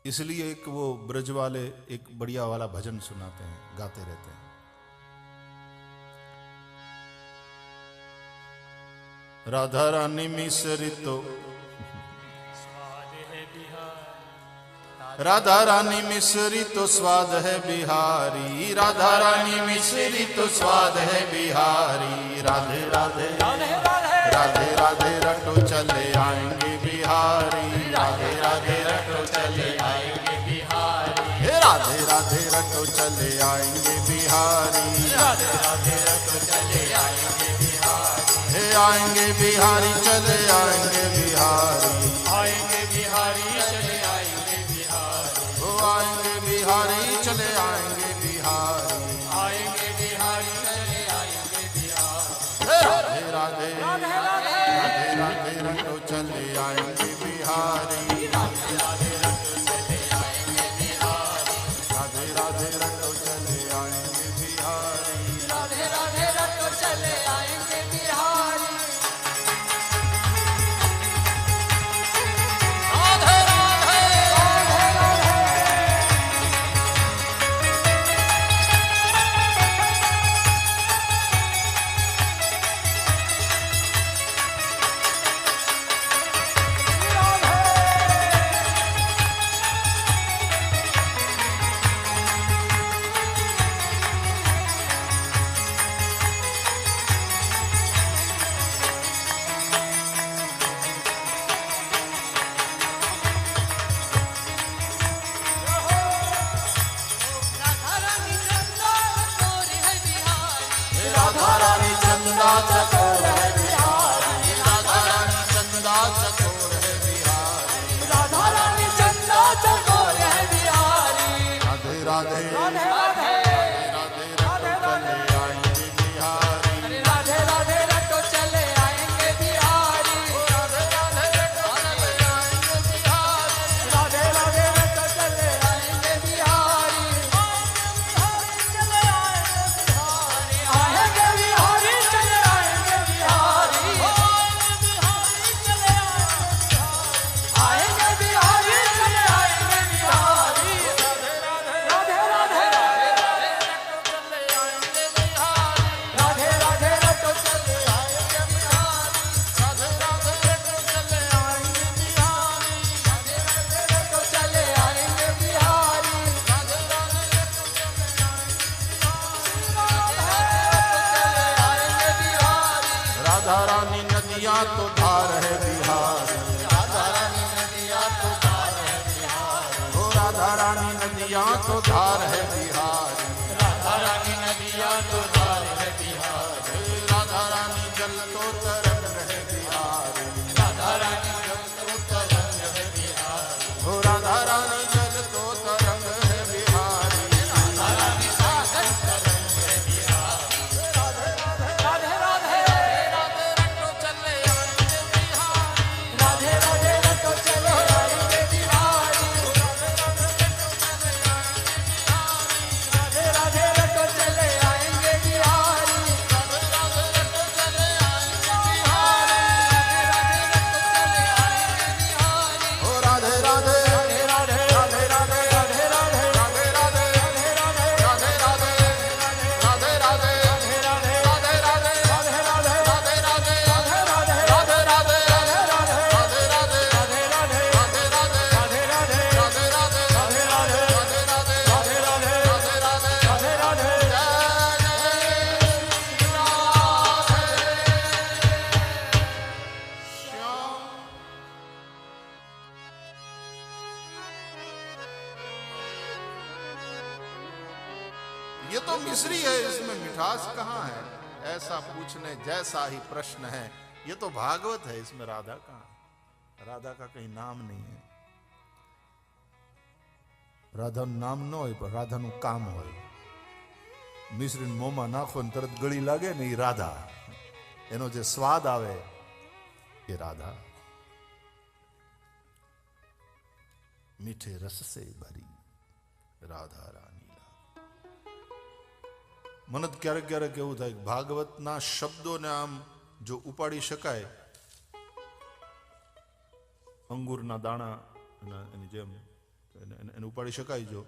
इसलिए एक वो ब्रज वाले एक बढ़िया वाला भजन सुनाते हैं, गाते रहते हैं। राधा रानी मिसरी तो राधा रानी मिसरी तो स्वाद है बिहारी, राधा रानी मिसरी तो स्वाद है बिहारी। राधे राधे राधे राधे रटो चले आएंगे बिहारी, राधे राधे रटो चले आएंगे बिहारी। राधे राधे रटो चले आएंगे बिहारी, राधे राधे रटो चले आएंगे बिहारी। हे आएंगे बिहारी चले आएंगे बिहारी, आएंगे बिहारी चले आएंगे बिहारी। वो आएंगे बिहारी चले आएंगे बिहारी, आएंगे बिहारी चले आएंगे बिहारी। राधे राधे राधे राधे रटो चले आएंगे बिहारी, राधे राधे रटो चले आएंगे बिहारी। राधे राधे रटो चले आएंगे बिहारी। राधे राधे रटो चले आएंगे बिहारी। राधे राधा रानी चंदा चकोर है बिहारी, राधा रानी चंदा चकोर है बिहारी। राधा रानी चंदा चकोर है बिहारी। राधे राधे राधे राधे राधे राधे रटो चले आएंगे बिहारी, राधे राधे रटो चले आएंगे बिहारी। राधे राधे रटो चले आएंगे बिहारी। राधे राधे रटो चले आएंगे बिहारी। आएंगे बिहारी चले आएंगे बिहारी। आएंगे बिहारी चले आएंगे बिहारी। राधे राधे राधे राधे रटो चले आएंगे बिहारी। राधे राधे रटो चले आएंगे बिहारी, राधे राधे रटो चले आएंगे बिहारी। राधे राधे रटो चले आएंगे बिहारी। राधा रानी नदियाँ तो धार है बिहारी, राधा रानी नदियाँ तो धार है बिहारी। ओ राधा रानी नदियाँ तो धार है बिहारी। राधा रानी नदियाँ तो धार है बिहारी। राधा रानी जल तो तरंग है बिहारी, राधा रानी जल तो तरंग है बिहारी। ओ राधा रानी जल तो तरंग है बिहारी। राधा रानी सागर तरंग है बिहारी। राधे राधे राधे रटो चले आएंगे बिहारी, राधे राधे रटो चले आएंगे बिहारी। राधे राधे रटो चले आएंगे बिहारी। राधे राधे रटो चले आएंगे बिहारी। ओ राधे राधे राधे राधे राधे राधे राधे राधे राधे राधे राधे राधे राधे राधे राधे राधे ये तो मिश्री है, इसमें मिठास कहाँ है? ऐसा पूछने जैसा ही प्रश्न है। ये तो भागवत है, इसमें राधा कहाँ? राधा का कहीं नाम नहीं है। राधा नाम न હોય પણ રાધાનું કામ હોય। મિશ્રીને મોંમાં નાખો ને તરત ગળી લાગે ને એ રાધા, એનો જે સ્વાદ આવે એ રાધા। મીઠે રસ સે ભરી રાધા રાની। મને ક્યારેક ક્યારેક એવું થાય કે ભાગવતના શબ્દોને આમ જો ઉપાડી શકાય અંગૂરના દાણા એની જેમ એને ઉપાડી શકાય જો,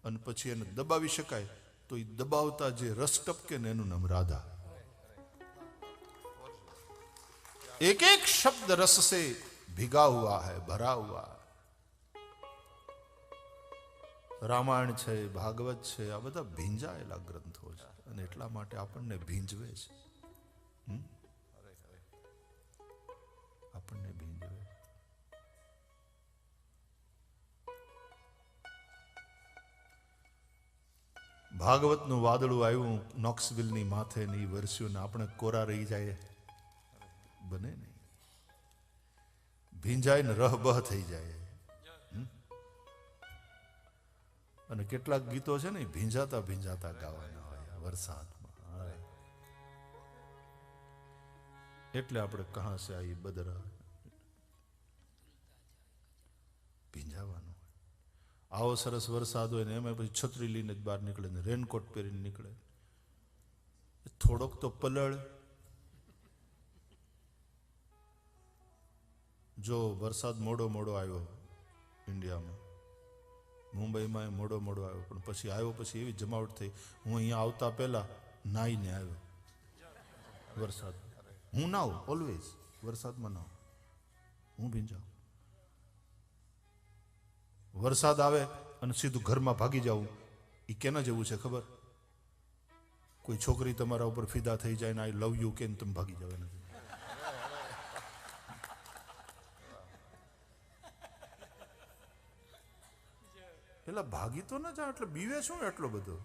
અને પછી એને દબાવી શકાય તો એ દબાવતા જે રસ ટપકે ને એનું નામ રાધા. एक एक शब्द रस से भिगा हुआ है, भरा हुआ है. રામાયણ છે, ભાગવત છે, આ બધા ભીંજાયેલા ગ્રંથો છે અને એટલા માટે આપણને ભીંજવે છે. આપણને ભીંજવે. ભાગવતનું વાદળું આવ્યું નોક્સવિલની માથે ને એ વરસ્યું ને આપણે કોરા રહી જાય, બને નહીં. ભીંજાય ને રહબહ થઈ જાય. અને કેટલાક ગીતો છે ને ભીંજાતા ભીંજાતા ગાવાના હોય વરસાદમાં. એટલે આપણે કહા સે આઈ બદરા, ભીંજાવાનું હોય. આવો સરસ વરસાદ હોય ને એમાં પછી છત્રી લઈને જ બહાર નીકળે ને રેનકોટ પહેરીને નીકળે. થોડોક તો પલળ. જો વરસાદ મોડો મોડો આવ્યો ઇન્ડિયામાં, મુંબઈમાં મોડો આવ્યો, પણ પછી આવ્યો પછી એવી જમાવટ થઈ, હું અહીંયા આવતા પહેલા નાઈને આવ્યો વરસાદ. હું નાઉં ઓલવેઝ વરસાદમાં નાઉં, હું ભીંજાઉં. વરસાદ આવે અને સીધું ઘરમાં ભાગી જાઉં, એ કેના જેવું છે ખબર? કોઈ છોકરી તમારા ઉપર ફિદા થઈ જાય ને આઈ લવ યુ કે તમે ભાગી જાવ નથી. એટલે ભાગી તો ન જાવ, એટલે બીવે શું એટલો બધો?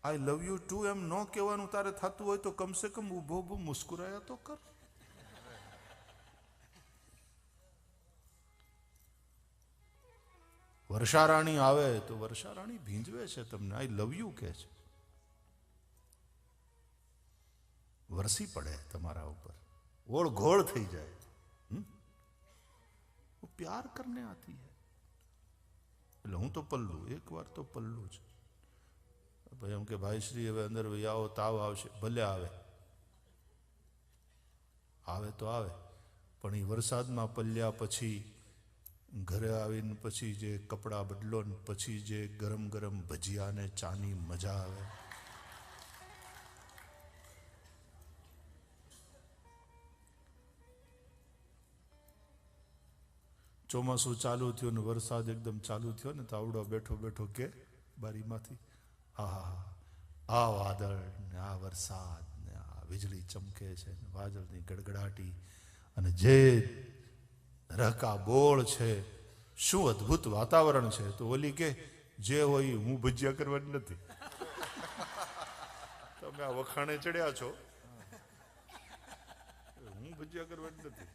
આઈ લવ યુ ટુ એમ ન કહેવાનું તારે થતું હોય તો કમસે કમ ઊભો ઊભો મુસ્કુરાયા તો કર. વર્ષારાણી આવે તો વર્ષારાણી ભીંજવે છે તમને, આઈ લવ યુ કહે છે, વરસી પડે તમારા ઉપર, ઓળ ઘોળ થઈ જાય. वो प्यार करने आती है. એટલે હું તો પલ્લું, એક વાર તો પલ્લું જ. ભાઈ એમ કે ભાઈ શ્રી હવે અંદર આવો, તાવ આવશે, ભલે આવે, આવે તો આવે, પણ એ વરસાદમાં પલ્યા પછી ઘરે આવીને પછી જે કપડાં બદલો ને પછી જે ગરમ ગરમ ભજીયા ને ચાની મજા આવે. ચોમાસું ચાલુ થયું ને વરસાદ એકદમ ચાલુ થયો ને તો આવડો બેઠો બેઠો કે બારીમાંથી, આહા, આ વાદળ ને આ વરસાદ ને આ વીજળી ચમકે છે ને વાદળની ગડગડાટી અને જે રહકા બોળ છે, શું અદ્ભુત વાતાવરણ છે. તો ઓલી કે જે હોય હું ભજીયા કરવાની નથી. તમે આ વખાણે ચડ્યા છો, હું ભજીયા કરવાની નથી.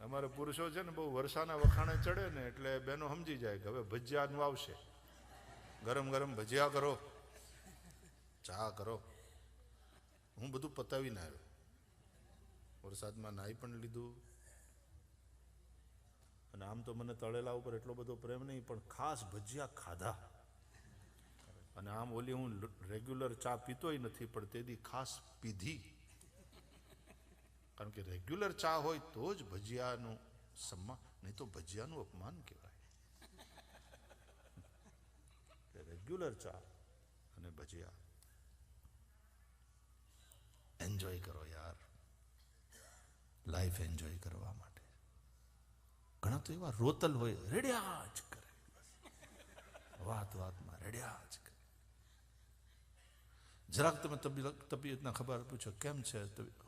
અમારે પુરુષો છે ને બહુ વર્ષાના વખાણે ચડે ને એટલે બેનો સમજી જાય કે હવે ભજીયાનું આવશે. ગરમ ગરમ ભજીયા કરો, ચા કરો. હું બધું પતાવીને આવ્યો, વરસાદમાં નાહી પણ લીધું. અને આમ તો મને તળેલા ઉપર એટલો બધો પ્રેમ નહીં, પણ ખાસ ભજીયા ખાધા. અને આમ ઓલી હું રેગ્યુલર ચા પીતોય નથી, પણ તેથી ખાસ પીધી. કારણ કે રેગ્યુલર ચા હોય તો જ ભજીયાનું સન્માન, નહીં તો ભજીયાનું અપમાન કહેવાય. રેગ્યુલર ચા અને ભજીયા એન્જોય કરો યાર, લાઈફ એન્જોય કરવા માટે. ઘણા તો એવા રોતલ હોય, રેડ્યા જ કરે, વાત વાતમાં રેડ્યા જ કરે. જરાક તમે તબિયતના ખબર પૂછો કેમ છે,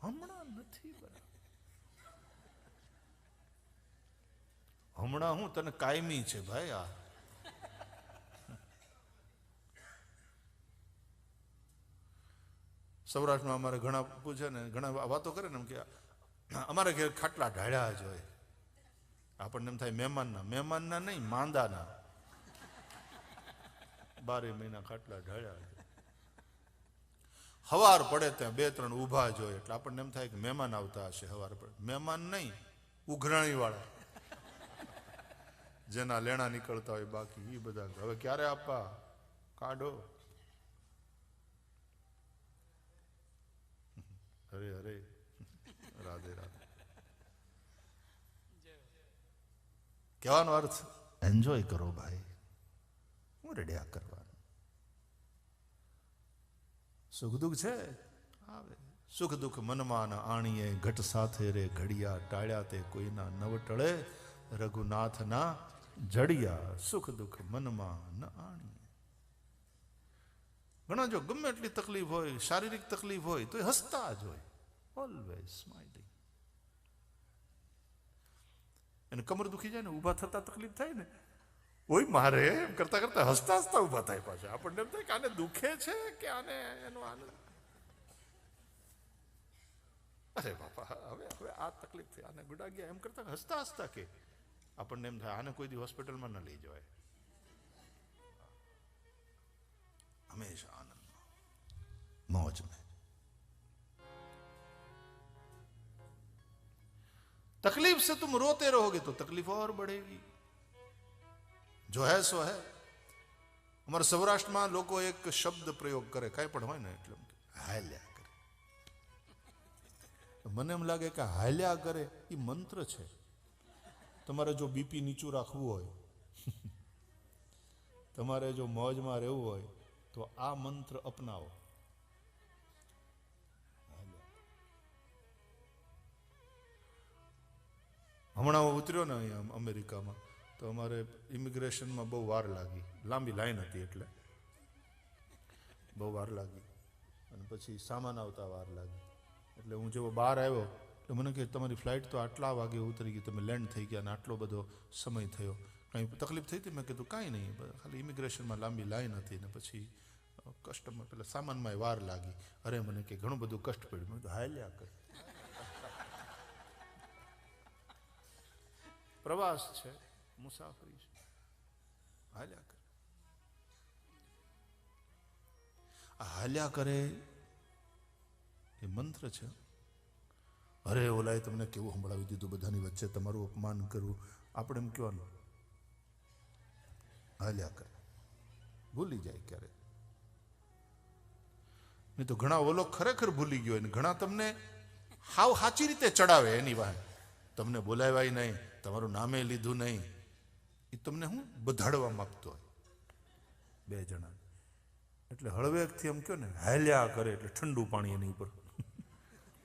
હમણાં નથી બરાબર. હમણાં હું તને કાયમી છે ભાઈ. આ સૌરાષ્ટ્રમાં અમારે ઘણા પૂછે ને, ઘણા વાતો કરે ને એમ કે અમારે ઘેર ખાટલા ઢાળ્યા જ હોય. આપણને એમ થાય મહેમાનના નહીં, માંદાના. 12 મહિના ખાટલા ઢાળ્યા છે. હવાર પડે ત્યાં 2-3 ઊભા જ હોય એટલે આપણને એમ થાય કે મહેમાન આવતા હશે. હવાર પડે મહેમાન નહીં, ઉઘરાણી વાળા, જેના લેણા નીકળતા હોય બાકી એ બધા. હવે ક્યારે આપવા, કાઢો. હરે હરે, રાધે રાધે. કહેવાનો અર્થ એન્જોય કરો ભાઈ, હું રેડ્યા કરવાનું. સુખ દુઃખ છે આવે, સુખ દુઃખ મનમાં ન આણીએ, ઘટ સાથે રે ઘડિયા, ટાળ્યા તે કોઈના નવ ટળે, રઘુનાથના જડિયા. સુખ દુઃખ મનમાં ન આણીએ. ઘણા જો ગમે એટલી તકલીફ હોય, શારીરિક તકલીફ હોય તો એ હસતા જ હોય, ઓલવેઝ સ્માઇલિંગ. એને કમર દુખી જાય ને, ઊભા થતા તકલીફ થાય ને, ઓય મારે એમ કરતા કરતા હસતા હસતા ઊભા થાય પાછા. આપણને એમ થાય કે આને દુખે છે કે આને એનો આનંદ. અરે બાપા હવે હવે આ તકલીફ થઈ, આને ગુડા ગયા એમ કરતા હસતા હસતા કે આપણને એમ થાય આને કોઈ દી હોસ્પિટલમાં ન લઈ જવાય. हमेशा आनंद मौज में. तकलीफ से तुम रोते रहोगे तो तकलीफ और बढ़ेगी. जो है सो है. અમારા સૌરાષ્ટ્રમાં લોકો એક શબ્દ પ્રયોગ કરે, કાંઈ પણ હોય ને એટલે હાલ્યા કરે. મને એમ લાગે કે હાલ્યા કરે એ મંત્ર છે. તમારે જો બીપી નીચું રાખવું હોય, તમારે જો મોજમાં રહેવું હોય તો આ મંત્ર અપનાવો. હમણાં હું ઉતર્યો ને અહીંયા અમેરિકામાં, તો અમારે ઇમિગ્રેશનમાં બહુ વાર લાગી, લાંબી લાઈન હતી એટલે બહુ વાર લાગી, અને પછી સામાન આવતા વાર લાગી. એટલે હું જેવો બહાર આવ્યો તો મને કહે તમારી ફ્લાઇટ તો આટલા વાગે ઉતરી ગઈ, તમે લેન્ડ થઈ ગયા અને આટલો બધો સમય થયો, કંઈ તકલીફ થઈ હતી? મેં કીધું કાંઈ નહીં, ખાલી ઇમિગ્રેશનમાં લાંબી લાઈન હતી ને પછી કસ્ટમર પેલા સામાનમાં વાર લાગી. અરે મને કે ઘણું બધું કષ્ટ પડ્યું. મેં કીધું હાલ્યા કર, પ્રવાસ છે, મુસાફરી છે, હાલ્યા કરે. આ હાલ્યા કરે એ મંત્ર છે. અરે ઓલાએ તમને કેવું સંભળાવી દીધું, બધાની વચ્ચે તમારું અપમાન કરવું. આપણે એમ કહેવાનું હાલ્યા કરે, ભૂલી જાય ક્યારે. નહીં તો ઘણા ઓલો ખરેખર ભૂલી ગયો ને ઘણા તમને હાવ સાચી રીતે ચડાવે એની વાત. તમને બોલાવ્યા નહીં, તમારું નામે લીધું નહીં, એ તમને હું બધાડવા માંગતો હોય બે જણા. એટલે હળવેકથી એમ કહો ને હાલ્યા કરે એટલે ઠંડુ પાણી એની ઉપર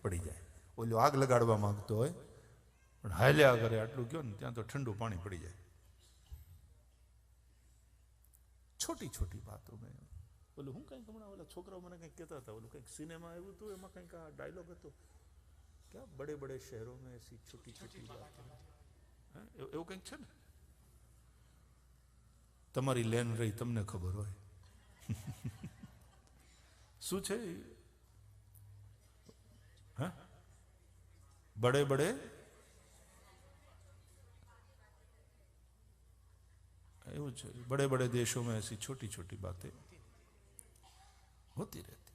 પડી જાય. ઓલો આગ લગાડવા માંગતો હોય પણ હાલ્યા કરે આટલું કહો ને ત્યાં તો ઠંડુ પાણી પડી જાય. છોટી છોટી વાતો મેં ઓલું હું કંઈક હમણાં ઓલા છોકરાઓ મને કંઈક કહેતા હતા, ઓલું કંઈક સિનેમા આવ્યું હતું એમાં કંઈક આ ડાયલોગ હતો, ક્યાં બડે બડે શહેરો મેં એસી છોટી છોટી વાતો, એવું કંઈક છે ને. તમારી લેન રહી તમને ખબર હોય શું છે. હા, બડે બડે એવું છે, बड़े बड़े देशों में ऐसी छोटी छोटी बातें होती रहती.